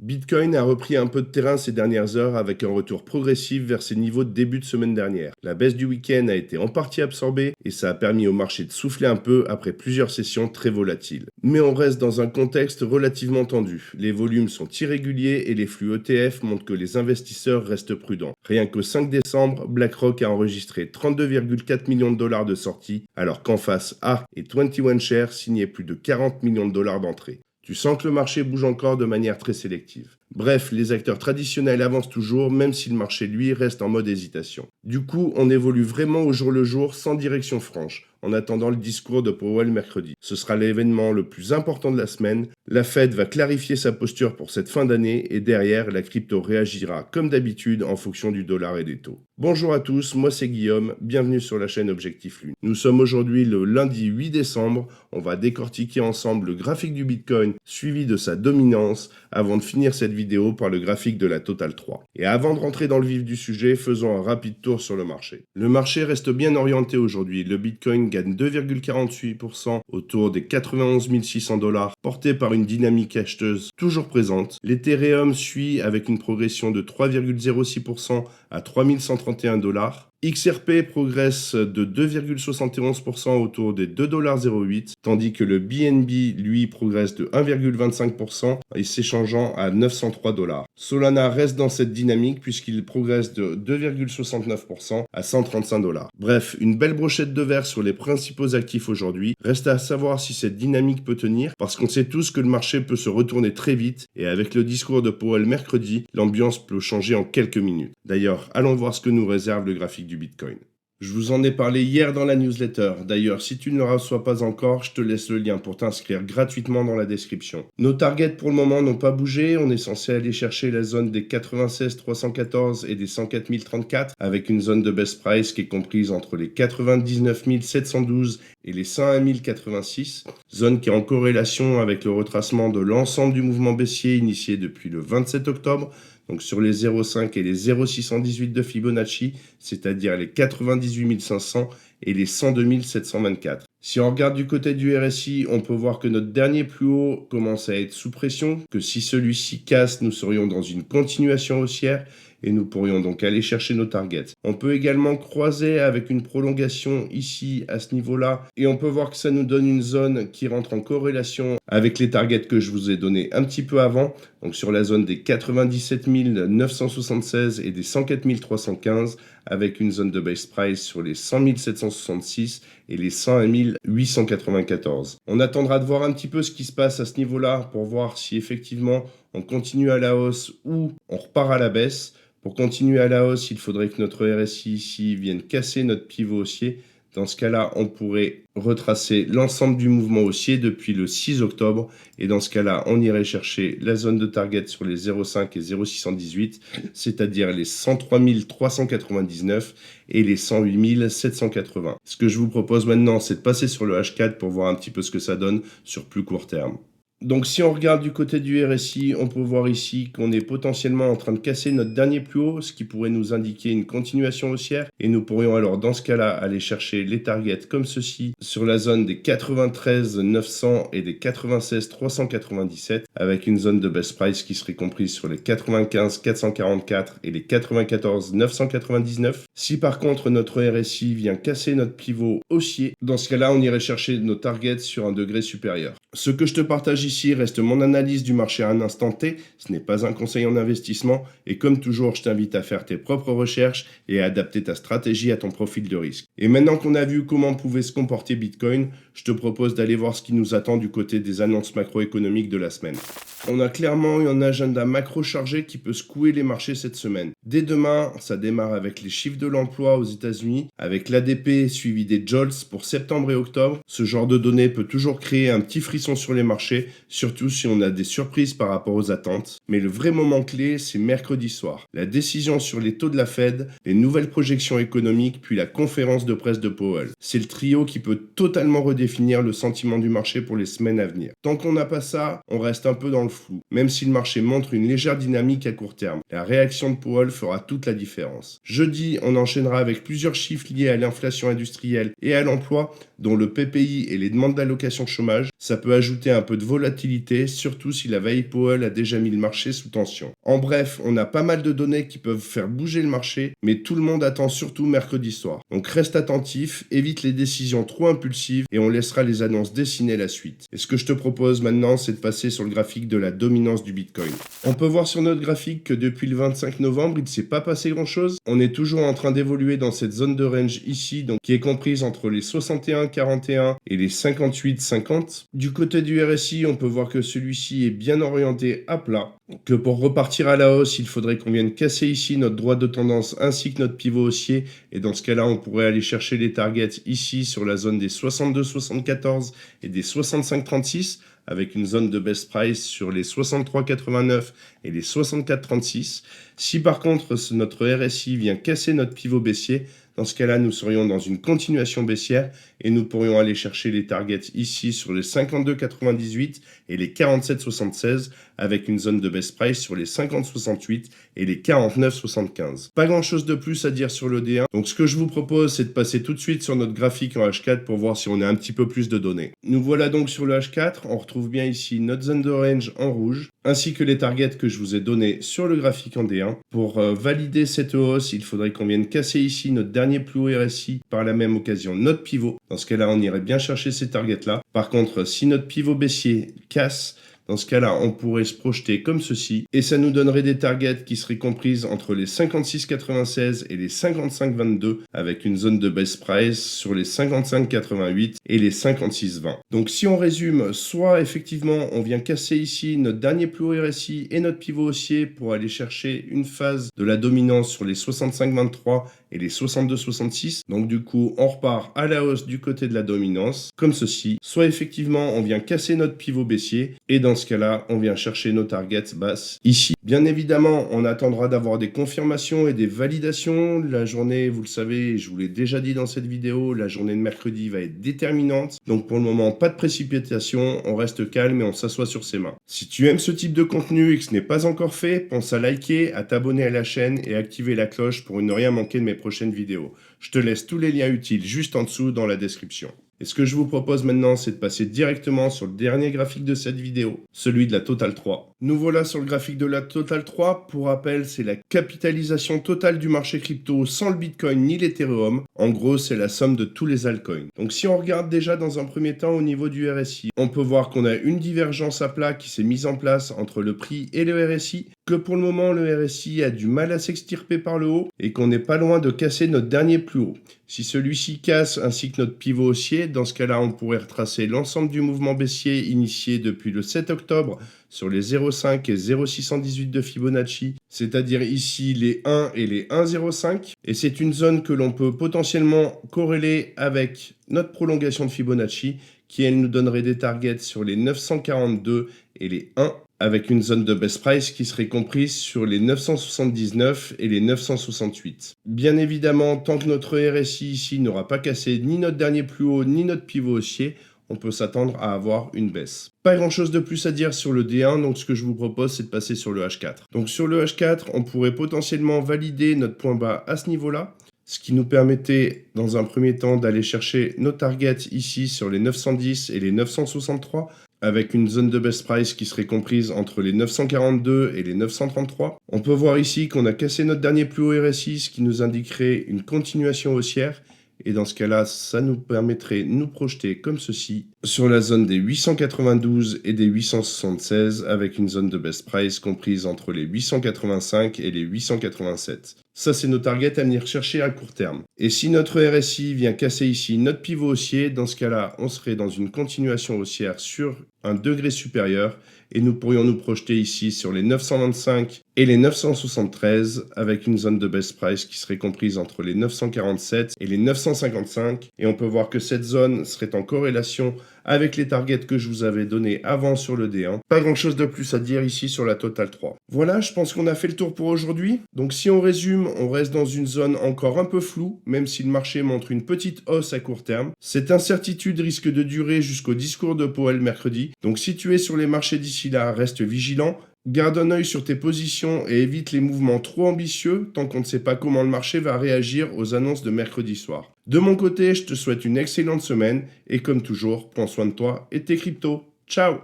Bitcoin a repris un peu de terrain ces dernières heures avec un retour progressif vers ses niveaux de début de semaine dernière. La baisse du week-end a été en partie absorbée et ça a permis au marché de souffler un peu après plusieurs sessions très volatiles. Mais on reste dans un contexte relativement tendu. Les volumes sont irréguliers et les flux ETF montrent que les investisseurs restent prudents. Rien qu'au 5 décembre, BlackRock a enregistré 32,4 millions de dollars de sorties, alors qu'en face A et 21 Shares signaient plus de 40 millions de dollars d'entrée. Tu sens que le marché bouge encore de manière très sélective. Bref, les acteurs traditionnels avancent toujours, même si le marché, lui, reste en mode hésitation. Du coup, on évolue vraiment au jour le jour, sans direction franche, en attendant le discours de Powell mercredi. Ce sera l'événement le plus important de la semaine. La Fed va clarifier sa posture pour cette fin d'année et derrière, la crypto réagira comme d'habitude en fonction du dollar et des taux. Bonjour à tous, moi c'est Guillaume, bienvenue sur la chaîne Objectif Lune. Nous sommes aujourd'hui le lundi 8 décembre, on va décortiquer ensemble le graphique du Bitcoin suivi de sa dominance avant de finir cette vidéo par le graphique de la Total 3. Et avant de rentrer dans le vif du sujet, faisons un rapide tour sur le marché. Le marché reste bien orienté aujourd'hui, le Bitcoin gagne 2,48% autour des 91 600 dollars, porté par une dynamique acheteuse toujours présente. L'Ethereum suit avec une progression de 3,06% à 3131 dollars. XRP progresse de 2,71% autour des 2,08$, tandis que le BNB, lui, progresse de 1,25% et s'échangeant à 903 dollars. Solana reste dans cette dynamique puisqu'il progresse de 2,69% à 135 dollars. Bref, une belle brochette de verre sur les principaux actifs aujourd'hui. Reste à savoir si cette dynamique peut tenir parce qu'on sait tous que le marché peut se retourner très vite et avec le discours de Powell mercredi, l'ambiance peut changer en quelques minutes. D'ailleurs, allons voir ce que nous réserve le graphique du Bitcoin. Je vous en ai parlé hier dans la newsletter. D'ailleurs, si tu ne le reçois pas encore, je te laisse le lien pour t'inscrire gratuitement dans la description. Nos targets pour le moment n'ont pas bougé. On est censé aller chercher la zone des 96 314 et des 104 034 avec une zone de best price qui est comprise entre les 99 712 et les 101 086. Zone qui est en corrélation avec le retracement de l'ensemble du mouvement baissier initié depuis le 27 octobre. Donc sur les 0,5 et les 0,618 de Fibonacci, c'est-à-dire les 98 500 et les 102 724. Si on regarde du côté du RSI, on peut voir que notre dernier plus haut commence à être sous pression, que si celui-ci casse, nous serions dans une continuation haussière et nous pourrions donc aller chercher nos targets. On peut également croiser avec une prolongation ici à ce niveau-là et on peut voir que ça nous donne une zone qui rentre en corrélation avec les targets que je vous ai donnés un petit peu avant, donc sur la zone des 97 976 et des 104 315 avec une zone de base price sur les 100 766 et les 101 894. On attendra de voir un petit peu ce qui se passe à ce niveau-là pour voir si effectivement on continue à la hausse ou on repart à la baisse. Pour continuer à la hausse, il faudrait que notre RSI ici vienne casser notre pivot haussier. Dans ce cas-là, on pourrait retracer l'ensemble du mouvement haussier depuis le 6 octobre. Et dans ce cas-là, on irait chercher la zone de target sur les 0,5 et 0,618, c'est-à-dire les 103 399 et les 108 780. Ce que je vous propose maintenant, c'est de passer sur le H4 pour voir un petit peu ce que ça donne sur plus court terme. Donc si on regarde du côté du RSI, on peut voir ici qu'on est potentiellement en train de casser notre dernier plus haut, ce qui pourrait nous indiquer une continuation haussière. Et nous pourrions alors dans ce cas-là aller chercher les targets comme ceci sur la zone des 93 900 et des 96 397 avec une zone de best price qui serait comprise sur les 95 444 et les 94 999. Si par contre notre RSI vient casser notre pivot haussier, dans ce cas-là on irait chercher nos targets sur un degré supérieur. Ce que je te partage ici reste mon analyse du marché à un instant T, ce n'est pas un conseil en investissement et comme toujours je t'invite à faire tes propres recherches et à adapter ta stratégie à ton profil de risque. Et maintenant qu'on a vu comment pouvait se comporter Bitcoin, je te propose d'aller voir ce qui nous attend du côté des annonces macroéconomiques de la semaine. On a clairement eu un agenda macro chargé qui peut secouer les marchés cette semaine. Dès demain, ça démarre avec les chiffres de l'emploi aux États-Unis, avec l'ADP suivi des JOLTS pour septembre et octobre. Ce genre de données peut toujours créer un petit frisson sur les marchés, surtout si on a des surprises par rapport aux attentes. Mais le vrai moment clé, c'est mercredi soir. La décision sur les taux de la Fed, les nouvelles projections économiques, puis la conférence de presse de Powell. C'est le trio qui peut totalement redéfinir le sentiment du marché pour les semaines à venir. Tant qu'on n'a pas ça, on reste un peu dans le flou, même si le marché montre une légère dynamique à court terme. La réaction de Powell fera toute la différence. Jeudi, on enchaînera avec plusieurs chiffres liés à l'inflation industrielle et à l'emploi, dont le PPI et les demandes d'allocation chômage. Ça peut ajouter un peu de volatilité volatilité, surtout si la veille Powell a déjà mis le marché sous tension. En bref, on a pas mal de données qui peuvent faire bouger le marché, mais tout le monde attend surtout mercredi soir. Donc reste attentif, évite les décisions trop impulsives et on laissera les annonces dessiner la suite. Et ce que je te propose maintenant, c'est de passer sur le graphique de la dominance du Bitcoin. On peut voir sur notre graphique que depuis le 25 novembre, il ne s'est pas passé grand-chose. On est toujours en train d'évoluer dans cette zone de range ici, donc qui est comprise entre les 61,41 et les 58,50. Du côté du RSI, on peut voir que celui-ci est bien orienté à plat, que pour repartir à la hausse, il faudrait qu'on vienne casser ici notre droit de tendance ainsi que notre pivot haussier, et dans ce cas-là, on pourrait aller chercher les targets ici sur la zone des 62,74 et des 65,36, avec une zone de best price sur les 63,89 et les 64,36. Si par contre notre RSI vient casser notre pivot baissier, dans ce cas-là, nous serions dans une continuation baissière et nous pourrions aller chercher les targets ici sur les 52,98 et les 47,76 avec une zone de best price sur les 50,68 et les 49,75. Pas grand-chose de plus à dire sur le D1. Donc ce que je vous propose, c'est de passer tout de suite sur notre graphique en H4 pour voir si on a un petit peu plus de données. Nous voilà donc sur le H4. On retrouve bien ici notre zone de range en rouge, ainsi que les targets que je vous ai donnés sur le graphique en D1. Pour valider cette hausse, il faudrait qu'on vienne casser ici notre dernier plus haut RSI, par la même occasion notre pivot. Dans ce cas-là, on irait bien chercher ces targets-là. Par contre, si notre pivot baissier casse, dans ce cas-là, on pourrait se projeter comme ceci et ça nous donnerait des targets qui seraient comprises entre les 56,96 et les 55,22 avec une zone de best price sur les 55,88 et les 56,20. Donc si on résume, soit effectivement on vient casser ici notre dernier plus haut RSI et notre pivot haussier pour aller chercher une phase de la dominance sur les 65,23 et les 62,66. Donc du coup, on repart à la hausse du côté de la dominance comme ceci. Soit effectivement on vient casser notre pivot baissier et dans ce cas-là, on vient chercher nos targets basses ici. Bien évidemment, on attendra d'avoir des confirmations et des validations. La journée, vous le savez, je vous l'ai déjà dit dans cette vidéo, la journée de mercredi va être déterminante. Donc pour le moment, pas de précipitation, on reste calme et on s'assoit sur ses mains. Si tu aimes ce type de contenu et que ce n'est pas encore fait, pense à liker, à t'abonner à la chaîne et activer la cloche pour ne rien manquer de mes prochaines vidéos. Je te laisse tous les liens utiles juste en dessous dans la description. Et ce que je vous propose maintenant, c'est de passer directement sur le dernier graphique de cette vidéo, celui de la Total 3. Nous voilà sur le graphique de la Total 3. Pour rappel, c'est la capitalisation totale du marché crypto sans le Bitcoin ni l'Ethereum. En gros, c'est la somme de tous les altcoins. Donc si on regarde déjà dans un premier temps au niveau du RSI, on peut voir qu'on a une divergence à plat qui s'est mise en place entre le prix et le RSI, que pour le moment le RSI a du mal à s'extirper par le haut et qu'on n'est pas loin de casser notre dernier plus haut. Si celui-ci casse ainsi que notre pivot haussier, dans ce cas-là, on pourrait retracer l'ensemble du mouvement baissier initié depuis le 7 octobre sur les 0,5 et 0,618 de Fibonacci, c'est-à-dire ici les 1 et les 1,05. Et c'est une zone que l'on peut potentiellement corréler avec notre prolongation de Fibonacci, qui elle nous donnerait des targets sur les 942 et les 1, avec une zone de best price qui serait comprise sur les 979 et les 968. Bien évidemment, tant que notre RSI ici n'aura pas cassé ni notre dernier plus haut ni notre pivot haussier, on peut s'attendre à avoir une baisse. Pas grand chose de plus à dire sur le D1, donc ce que je vous propose, c'est de passer sur le H4. Donc sur le H4, on pourrait potentiellement valider notre point bas à ce niveau-là, ce qui nous permettait dans un premier temps d'aller chercher nos targets ici sur les 910 et les 963, avec une zone de best price qui serait comprise entre les 942 et les 933. On peut voir ici qu'on a cassé notre dernier plus haut RSI, ce qui nous indiquerait une continuation haussière. Et dans ce cas-là, ça nous permettrait de nous projeter comme ceci sur la zone des 892 et des 876 avec une zone de best price comprise entre les 885 et les 887. Ça, c'est nos targets à venir chercher à court terme. Et si notre RSI vient casser ici notre pivot haussier, dans ce cas-là, on serait dans une continuation haussière sur un degré supérieur et nous pourrions nous projeter ici sur les 925 et les 973 avec une zone de best price qui serait comprise entre les 947 et les 955 et on peut voir que cette zone serait en corrélation avec les targets que je vous avais donnés avant sur le D1. Pas grand chose de plus à dire ici sur la Total 3. Voilà, je pense qu'on a fait le tour pour aujourd'hui. Donc si on résume, on reste dans une zone encore un peu floue, même si le marché montre une petite hausse à court terme. Cette incertitude risque de durer jusqu'au discours de Powell mercredi. Donc si tu es sur les marchés d'ici là, reste vigilant. Garde un œil sur tes positions et évite les mouvements trop ambitieux tant qu'on ne sait pas comment le marché va réagir aux annonces de mercredi soir. De mon côté, je te souhaite une excellente semaine et comme toujours, prends soin de toi et tes cryptos. Ciao!